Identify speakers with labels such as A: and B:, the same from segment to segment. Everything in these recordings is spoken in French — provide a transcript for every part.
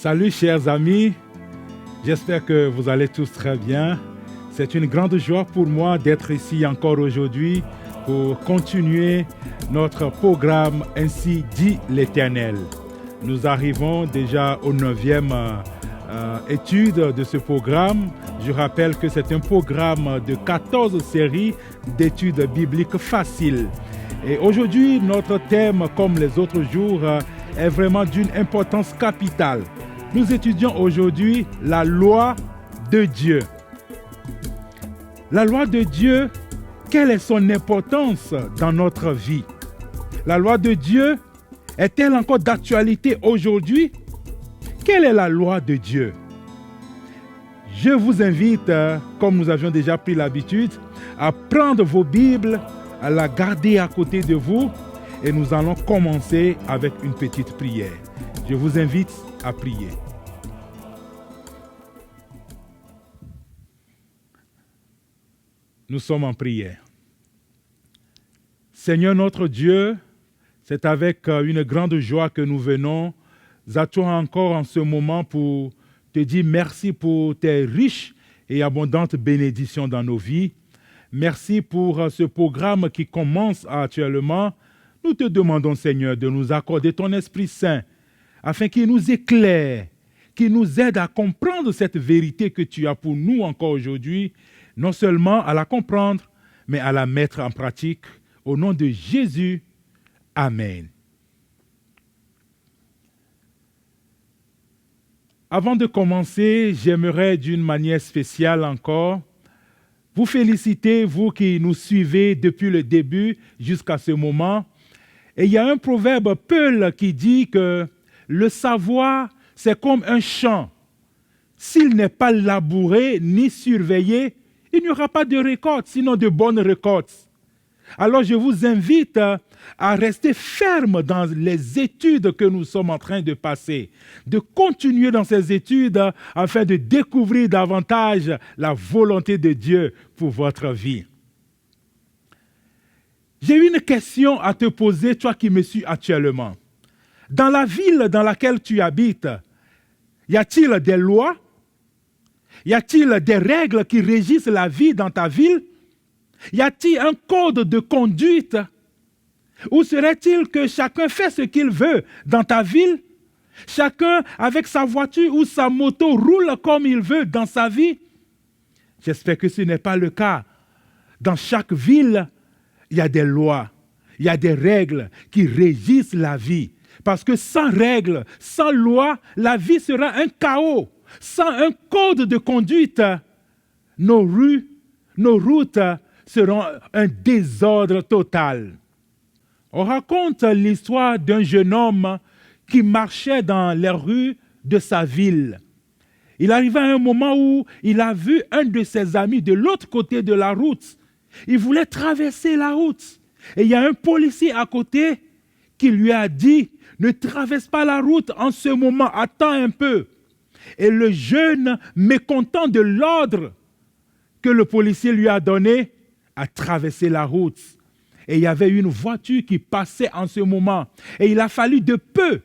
A: Salut chers amis, j'espère que vous allez tous très bien. C'est une grande joie pour moi d'être ici encore aujourd'hui pour continuer notre programme Ainsi dit l'Éternel. Nous arrivons déjà au 9e étude de ce programme. Je rappelle que c'est un programme de 14 séries d'études bibliques faciles. Et aujourd'hui, notre thème, comme les autres jours, est vraiment d'une importance capitale. Nous étudions aujourd'hui la loi de Dieu. La loi de Dieu, quelle est son importance dans notre vie? La loi de Dieu est-elle encore d'actualité aujourd'hui? Quelle est la loi de Dieu? Je vous invite, comme nous avions déjà pris l'habitude, à prendre vos Bibles, à la garder à côté de vous et nous allons commencer avec une petite prière. Je vous invite à prier. Nous sommes en prière. Seigneur notre Dieu, c'est avec une grande joie que nous venons à toi encore en ce moment pour te dire merci pour tes riches et abondantes bénédictions dans nos vies. Merci pour ce programme qui commence actuellement. Nous te demandons, Seigneur, de nous accorder ton Esprit Saint afin qu'il nous éclaire, qu'il nous aide à comprendre cette vérité que tu as pour nous encore aujourd'hui, non seulement à la comprendre, mais à la mettre en pratique. Au nom de Jésus, Amen. Avant de commencer, j'aimerais d'une manière spéciale encore vous féliciter, vous qui nous suivez depuis le début jusqu'à ce moment. Et il y a un proverbe peul qui dit que le savoir, c'est comme un champ. S'il n'est pas labouré ni surveillé, il n'y aura pas de récolte, sinon de bonnes récoltes. Alors je vous invite à rester ferme dans les études que nous sommes en train de passer, de continuer dans ces études afin de découvrir davantage la volonté de Dieu pour votre vie. J'ai une question à te poser, toi qui me suis actuellement. Dans la ville dans laquelle tu habites, y a-t-il des lois? Y a-t-il des règles qui régissent la vie dans ta ville? Y a-t-il un code de conduite? Ou serait-il que chacun fait ce qu'il veut dans ta ville? Chacun, avec sa voiture ou sa moto, roule comme il veut dans sa vie? J'espère que ce n'est pas le cas. Dans chaque ville, il y a des lois, il y a des règles qui régissent la vie. Parce que sans règles, sans loi, la vie sera un chaos. Sans un code de conduite, nos rues, nos routes seront un désordre total. On raconte l'histoire d'un jeune homme qui marchait dans les rues de sa ville. Il arriva à un moment où il a vu un de ses amis de l'autre côté de la route. Il voulait traverser la route. Et il y a un policier à côté qui lui a dit « Ne traverse pas la route en ce moment, attends un peu ». Et le jeune, mécontent de l'ordre que le policier lui a donné, a traversé la route. Et il y avait une voiture qui passait en ce moment. Et il a fallu de peu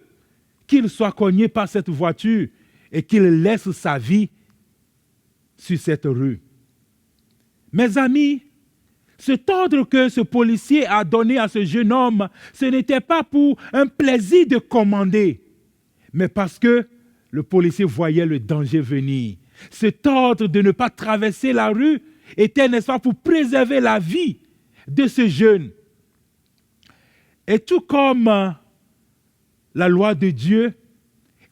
A: qu'il soit cogné par cette voiture et qu'il laisse sa vie sur cette rue. Mes amis, cet ordre que ce policier a donné à ce jeune homme, ce n'était pas pour un plaisir de commander, mais parce que le policier voyait le danger venir. Cet ordre de ne pas traverser la rue était, n'est-ce pas, pour préserver la vie de ce jeune. Et tout comme la loi de Dieu,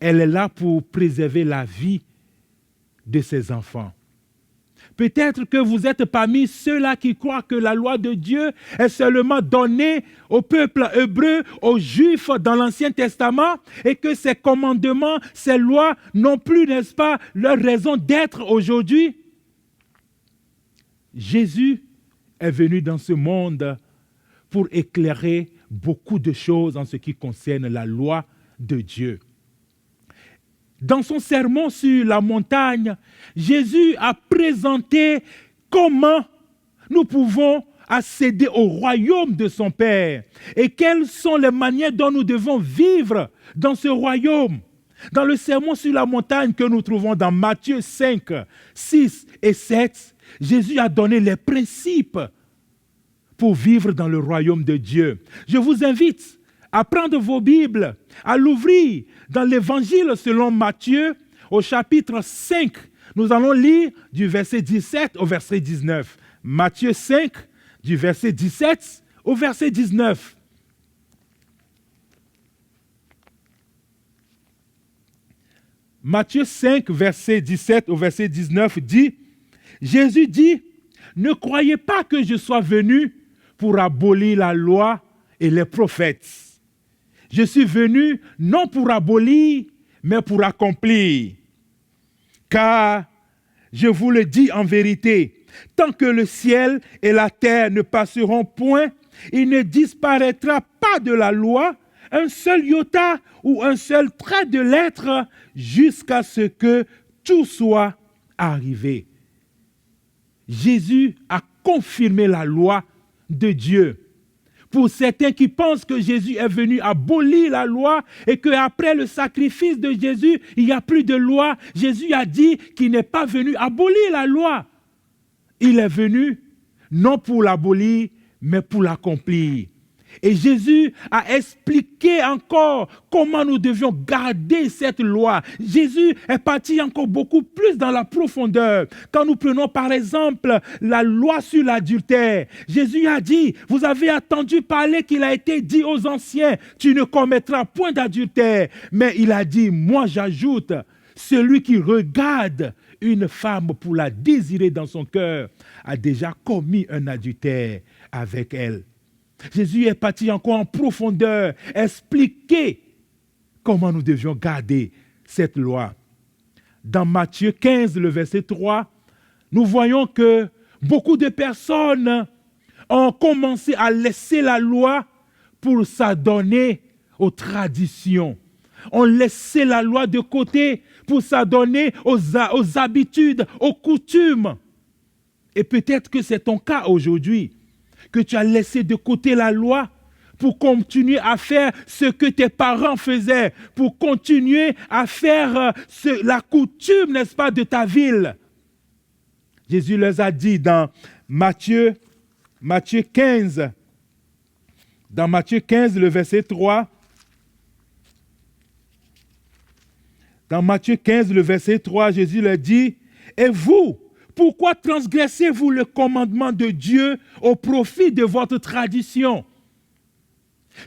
A: elle est là pour préserver la vie de ses enfants. Peut-être que vous êtes parmi ceux-là qui croient que la loi de Dieu est seulement donnée au peuple hébreu, aux Juifs dans l'Ancien Testament, et que ces commandements, ces lois n'ont plus, n'est-ce pas, leur raison d'être aujourd'hui. Jésus est venu dans ce monde pour éclairer beaucoup de choses en ce qui concerne la loi de Dieu. Dans son sermon sur la montagne, Jésus a présenté comment nous pouvons accéder au royaume de son Père et quelles sont les manières dont nous devons vivre dans ce royaume. Dans le sermon sur la montagne que nous trouvons dans Matthieu 5, 6 et 7, Jésus a donné les principes pour vivre dans le royaume de Dieu. Je vous invite à prendre vos Bibles, à l'ouvrir dans l'Évangile selon Matthieu au chapitre 5. Nous allons lire du verset 17 au verset 19. Matthieu 5, du verset 17 au verset 19. Matthieu 5, verset 17 au verset 19 dit, Jésus dit, « Ne croyez pas que je sois venu pour abolir la loi et les prophètes. Je suis venu non pour abolir, mais pour accomplir. Car, je vous le dis en vérité, tant que le ciel et la terre ne passeront point, il ne disparaîtra pas de la loi un seul iota ou un seul trait de lettre jusqu'à ce que tout soit arrivé. » Jésus a confirmé la loi de Dieu. Pour certains qui pensent que Jésus est venu abolir la loi et qu'après le sacrifice de Jésus, il n'y a plus de loi, Jésus a dit qu'il n'est pas venu abolir la loi. Il est venu non pour l'abolir, mais pour l'accomplir. Et Jésus a expliqué encore comment nous devions garder cette loi. Jésus est parti encore beaucoup plus dans la profondeur. Quand nous prenons par exemple la loi sur l'adultère, Jésus a dit, vous avez entendu parler qu'il a été dit aux anciens, tu ne commettras point d'adultère. Mais il a dit, moi j'ajoute, celui qui regarde une femme pour la désirer dans son cœur a déjà commis un adultère avec elle. Jésus est parti encore en profondeur, expliquer comment nous devions garder cette loi. Dans Matthieu 15, le verset 3, nous voyons que beaucoup de personnes ont commencé à laisser la loi pour s'adonner aux traditions. On laissé la loi de côté pour s'adonner aux habitudes, aux coutumes. Et peut-être que c'est ton cas aujourd'hui, que tu as laissé de côté la loi pour continuer à faire ce que tes parents faisaient, pour continuer à faire la coutume, n'est-ce pas, de ta ville. Jésus leur a dit dans Matthieu 15, dans Matthieu 15, le verset 3, dans Matthieu 15, le verset 3, Jésus leur dit, « Et vous, pourquoi transgressez-vous le commandement de Dieu au profit de votre tradition?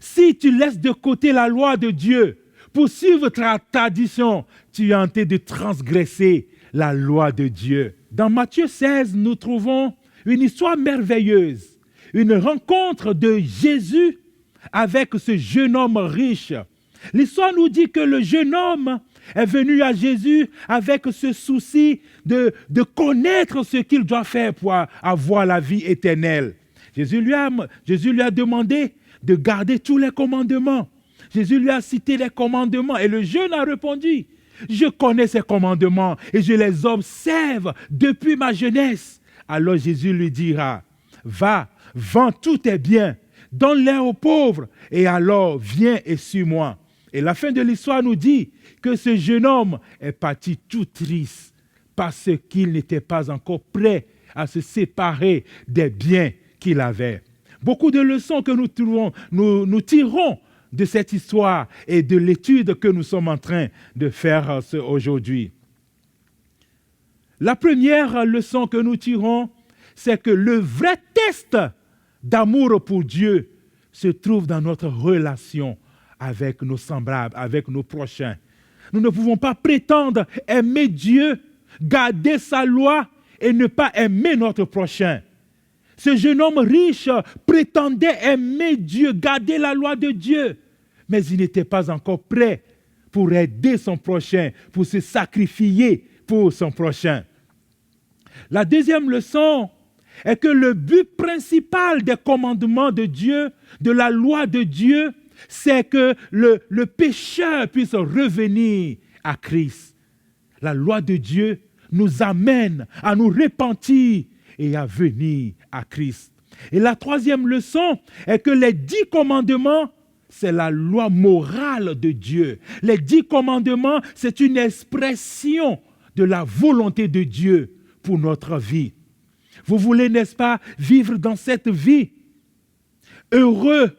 A: Si tu laisses de côté la loi de Dieu pour suivre ta tradition, tu es en train de transgresser la loi de Dieu. » Dans Matthieu 16, nous trouvons une histoire merveilleuse, une rencontre de Jésus avec ce jeune homme riche. L'histoire nous dit que le jeune homme est venu à Jésus avec ce souci de connaître ce qu'il doit faire pour avoir la vie éternelle. Jésus lui a demandé de garder tous les commandements. Jésus lui a cité les commandements et le jeune a répondu, « Je connais ces commandements et je les observe depuis ma jeunesse. » Alors Jésus lui dira, « Va, vends tous tes biens, donne-les aux pauvres et alors viens et suis-moi. » Et la fin de l'histoire nous dit que ce jeune homme est parti tout triste parce qu'il n'était pas encore prêt à se séparer des biens qu'il avait. Beaucoup de leçons que nous tirons de cette histoire et de l'étude que nous sommes en train de faire aujourd'hui. La première leçon que nous tirons, c'est que le vrai test d'amour pour Dieu se trouve dans notre relation avec nos semblables, avec nos prochains. Nous ne pouvons pas prétendre aimer Dieu, garder sa loi et ne pas aimer notre prochain. Ce jeune homme riche prétendait aimer Dieu, garder la loi de Dieu, mais il n'était pas encore prêt pour aider son prochain, pour se sacrifier pour son prochain. La deuxième leçon est que le but principal des commandements de Dieu, de la loi de Dieu, c'est que le pécheur puisse revenir à Christ. La loi de Dieu nous amène à nous repentir et à venir à Christ. Et la troisième leçon est que les 10 commandements c'est la loi morale de Dieu. Les 10 commandements, c'est une expression de la volonté de Dieu pour notre vie. Vous voulez, n'est-ce pas, vivre dans cette vie heureux,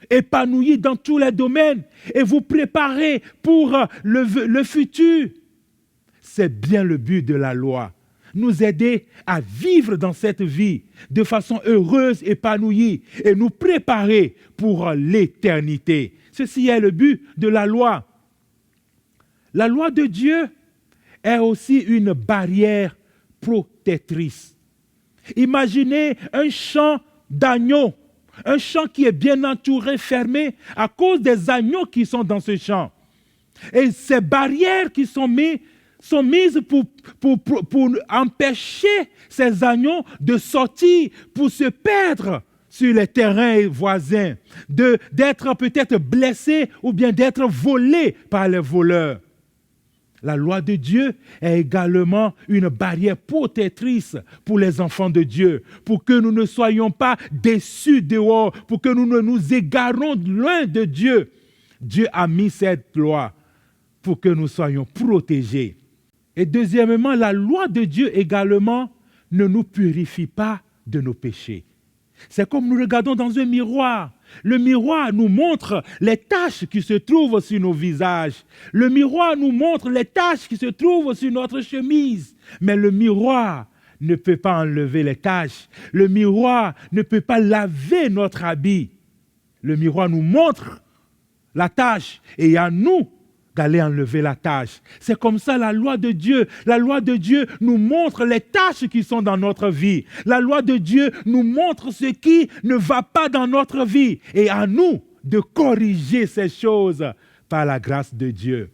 A: épanoui dans tous les domaines et vous préparer pour le futur. C'est bien le but de la loi. Nous aider à vivre dans cette vie de façon heureuse, épanouie et nous préparer pour l'éternité. Ceci est le but de la loi. La loi de Dieu est aussi une barrière protectrice. Imaginez un champ d'agneaux, un champ qui est bien entouré, fermé à cause des agneaux qui sont dans ce champ. Et ces barrières qui sont mises pour empêcher ces agneaux de sortir, pour se perdre sur les terrains voisins, d'être peut-être blessés ou bien d'être volés par les voleurs. La loi de Dieu est également une barrière protectrice pour les enfants de Dieu, pour que nous ne soyons pas déçus dehors, pour que nous ne nous égarons loin de Dieu. Dieu a mis cette loi pour que nous soyons protégés. Et deuxièmement, la loi de Dieu également ne nous purifie pas de nos péchés. C'est comme nous regardons dans un miroir. Le miroir nous montre les taches qui se trouvent sur nos visages. Le miroir nous montre les taches qui se trouvent sur notre chemise. Mais le miroir ne peut pas enlever les taches. Le miroir ne peut pas laver notre habit. Le miroir nous montre la tache et à nous d'aller enlever la tâche. C'est comme ça la loi de Dieu. La loi de Dieu nous montre les tâches qui sont dans notre vie. La loi de Dieu nous montre ce qui ne va pas dans notre vie. Et à nous de corriger ces choses par la grâce de Dieu.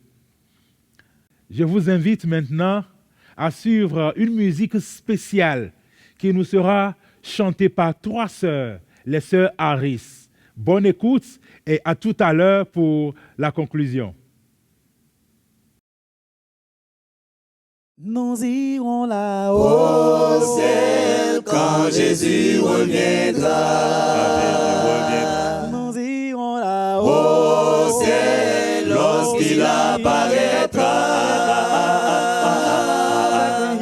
A: Je vous invite maintenant à suivre une musique spéciale qui nous sera chantée par 3 sœurs, les sœurs Harris. Bonne écoute et à tout à l'heure pour la conclusion.
B: Nous irons là-haut au ciel quand Jésus reviendra. Nous irons là-haut au ciel lorsqu'il apparaîtra.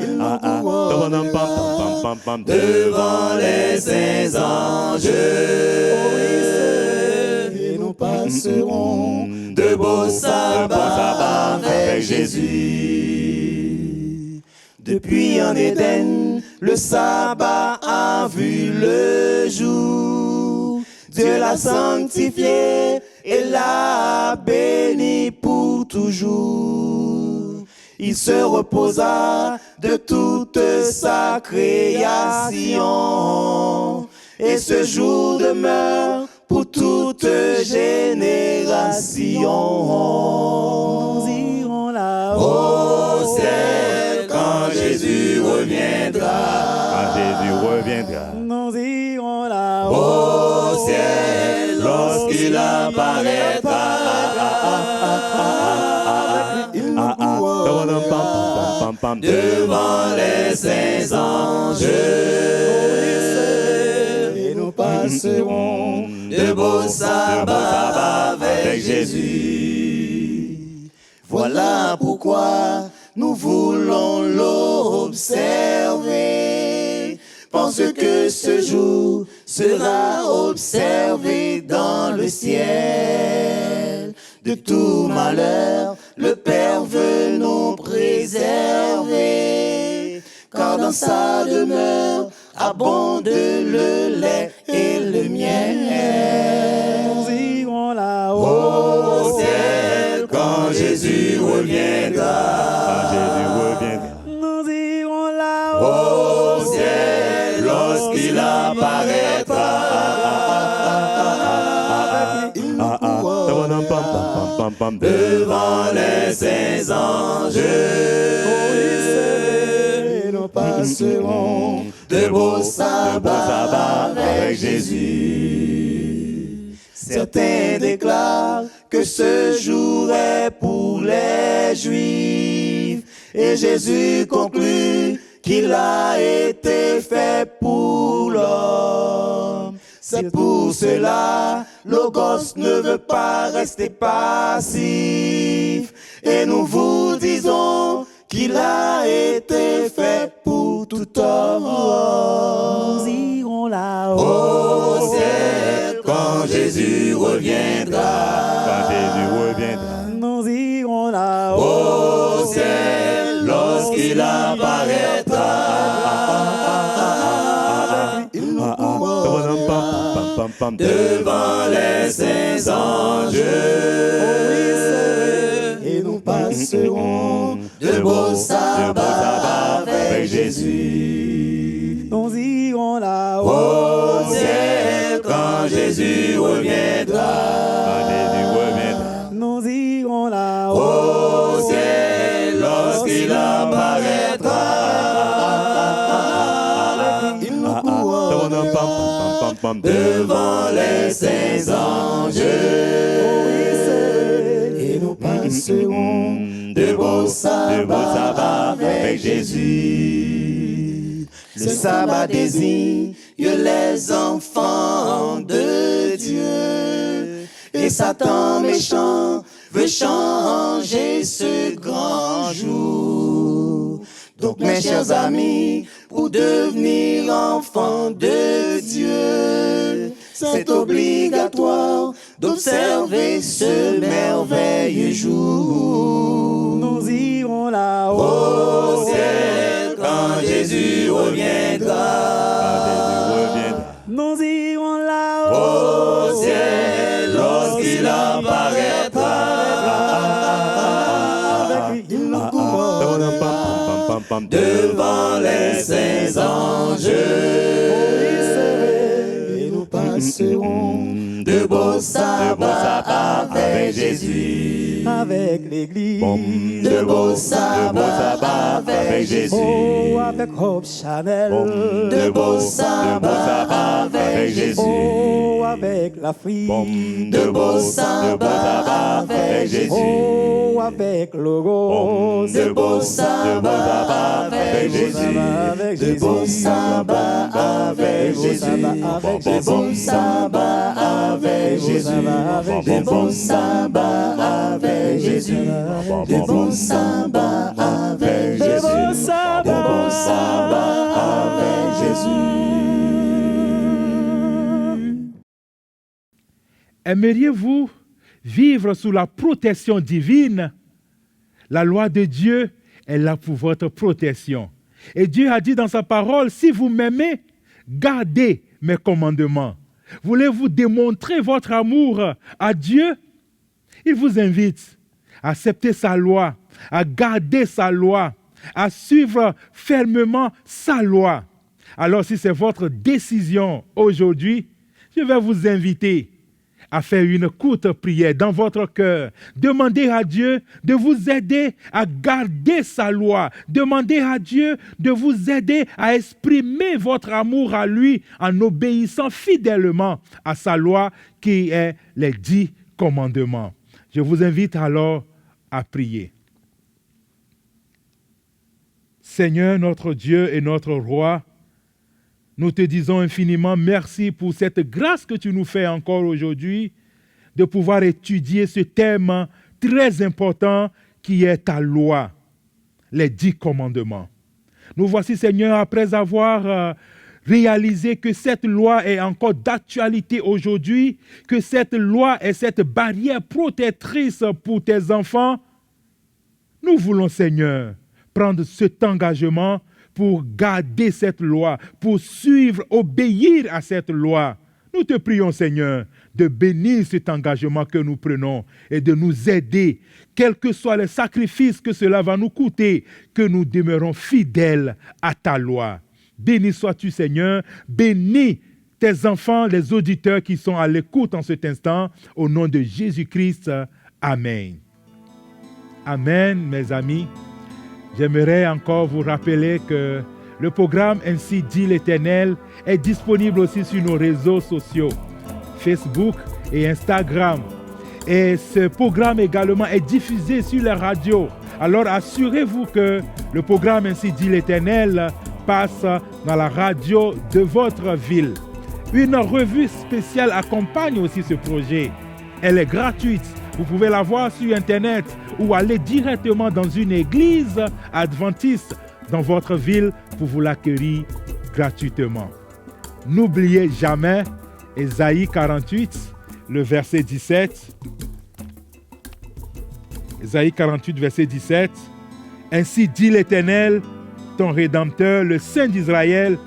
B: Nous courons devant les saints anges et nous passerons de beaux sabbats avec Jésus. Depuis en Éden, le sabbat a vu le jour. Dieu l'a sanctifié et l'a béni pour toujours. Il se reposa de toute sa création. Et ce jour demeure pour toute génération. Nous irons là-haut au ciel quand Jésus reviendra. Nous irons là-haut au ciel lorsqu'il apparaîtra. Il nous courra devant les saints anges. Et nous passerons de beaux sabbats avec Jésus. Voilà pourquoi nous voulons l'observer, parce que ce jour sera observé dans le ciel. De tout malheur, le Père veut nous préserver, car dans sa demeure abonde le lait et le miel. Nous irons là-haut au ciel quand Jésus reviendra. Nous irons là-haut au ciel lorsqu'il apparaîtra. Il nous courra devant les saints anges. Et nous passerons de beaux sabbats avec Jésus. Certains déclarent que ce jour est pour les Juifs. Et Jésus conclut qu'il a été fait pour l'homme. C'est pour cela Logos ne veut pas rester passif. Et nous vous disons qu'il a été fait pour tout homme.
C: Nous irons là-haut
B: Au ciel, quand Jésus reviendra.
D: Quand Jésus reviendra.
C: Nous irons là-haut
B: Au ciel, lorsqu'il apparaîtra. Il nous courra devant les saints anges. Et nous passerons de beaux sabbats avec Jésus.
C: Nous irons là-haut
B: Au ciel, quand Jésus reviendra.
D: Quand Jésus reviendra.
C: Nous irons là-haut
B: Au ciel, lorsqu'il apparaîtra. Il nous courra devant les saints anges. Et nous passerons de beaux sabbats avec Jésus. Le sabbat désigne les enfants de Dieu. Et Satan méchant veut changer ce grand jour. Donc mes chers amis, pour devenir enfants de Dieu, c'est obligatoire d'observer ce merveilleux jour.
C: Nous irons là-haut
B: Au ciel, quand Jésus reviendra.
C: Nous irons là-haut
B: Au ciel, lorsqu'il apparaîtra. Il nous courra devant les saints anges. Et nous passerons de beaux sabbats avec Jésus.
C: avec l'église.
B: De beaux sabbats avec Jésus.
C: Oh, avec Hope Chanel.
B: De beaux sabbats avec Jésus.
C: Oh, avec l'Afrique.
B: De beaux sabbats avec Jésus.
C: Oh, avec Logos.
B: De beaux sabbats avec Jésus. De beaux sabbats avec Jésus. De beaux sabbats avec Jésus. De beaux sabbats avec Jésus. De beaux sabbats avec Jésus. De beaux sabbats avec Jésus.
A: Aimeriez-vous vivre sous la protection divine? La loi de Dieu est là pour votre protection. Et Dieu a dit dans sa parole, si vous m'aimez, gardez mes commandements. Voulez-vous démontrer votre amour à Dieu? Il vous invite à accepter sa loi, à garder sa loi, à suivre fermement sa loi. Alors si c'est votre décision aujourd'hui, je vais vous inviter à faire une courte prière dans votre cœur. Demandez à Dieu de vous aider à garder sa loi. Demandez à Dieu de vous aider à exprimer votre amour à lui en obéissant fidèlement à sa loi qui est les 10 commandements. Je vous invite alors à prier. Seigneur, notre Dieu et notre Roi, nous te disons infiniment merci pour cette grâce que tu nous fais encore aujourd'hui de pouvoir étudier ce thème très important qui est ta loi, les 10 commandements. Nous voici, Seigneur, après avoir réalisé que cette loi est encore d'actualité aujourd'hui, que cette loi est cette barrière protectrice pour tes enfants. Nous voulons, Seigneur, prendre cet engagement pour garder cette loi, pour suivre, obéir à cette loi. Nous te prions, Seigneur, de bénir cet engagement que nous prenons et de nous aider, quels que soient les sacrifices que cela va nous coûter, que nous demeurons fidèles à ta loi. Béni sois-tu, Seigneur, bénis tes enfants, les auditeurs qui sont à l'écoute en cet instant, au nom de Jésus-Christ. Amen. Amen, mes amis. J'aimerais encore vous rappeler que le programme Ainsi dit l'Éternel est disponible aussi sur nos réseaux sociaux, Facebook et Instagram. Et ce programme également est diffusé sur les radios. Alors assurez-vous que le programme Ainsi dit l'Éternel passe dans la radio de votre ville. Une revue spéciale accompagne aussi ce projet. Elle est gratuite. Vous pouvez la voir sur Internet ou aller directement dans une église adventiste dans votre ville pour vous l'accueillir gratuitement. N'oubliez jamais Ésaïe 48, le verset 17. Ésaïe 48, verset 17. Ainsi dit l'Éternel, ton Rédempteur, le Saint d'Israël,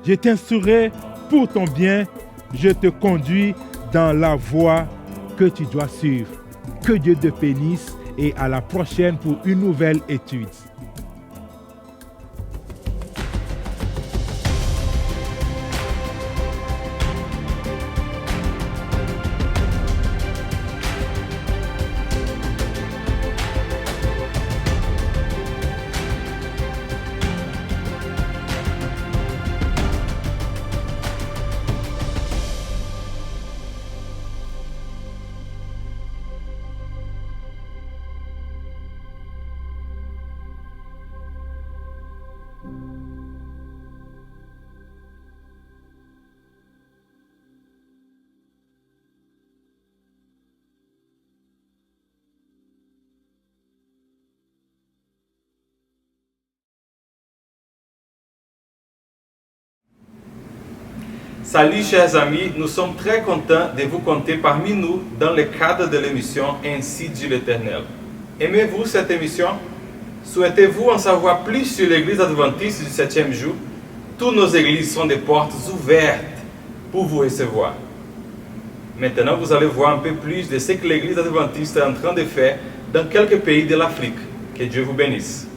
A: je t'instruirai pour ton bien, je te conduis dans la voie que tu dois suivre. Que Dieu te bénisse et à la prochaine pour une nouvelle étude.
E: Salut chers amis, nous sommes très contents de vous compter parmi nous dans le cadre de l'émission Ainsi dit l'Éternel. Aimez-vous cette émission? Souhaitez-vous en savoir plus sur l'église adventiste du 7e jour? Toutes nos églises sont des portes ouvertes pour vous recevoir. Maintenant, vous allez voir un peu plus de ce que l'église adventiste est en train de faire dans quelques pays de l'Afrique. Que Dieu vous bénisse.